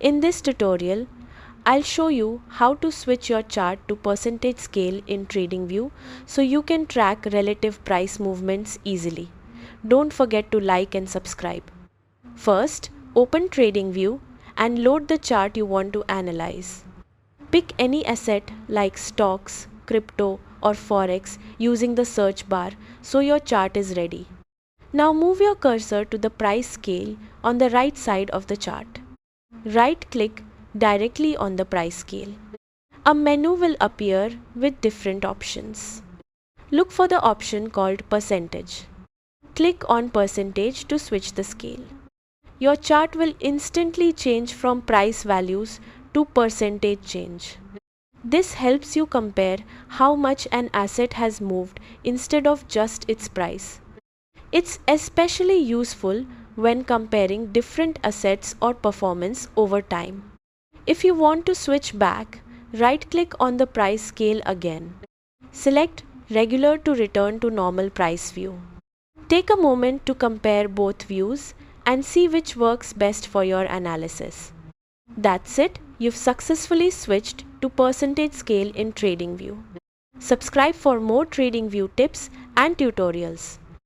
In this tutorial, I'll show you how to switch your chart to percentage scale in TradingView so you can track relative price movements easily. Don't forget to like and subscribe. First, open TradingView and load the chart you want to analyze. Pick any asset like stocks, crypto, or forex using the search bar so your chart is ready. Now move your cursor to the price scale on the right side of the chart. Right-click directly on the price scale. A menu will appear with different options. Look for the option called percentage. Click on percentage to switch the scale. Your chart will instantly change from price values to percentage change. This helps you compare how much an asset has moved instead of just its price. It's especially useful when comparing different assets or performance over time. If you want to switch back, right-click on the price scale again. Select Regular to return to normal price view. Take a moment to compare both views and see which works best for your analysis. That's it, you've successfully switched to percentage scale in TradingView. Subscribe for more TradingView tips and tutorials.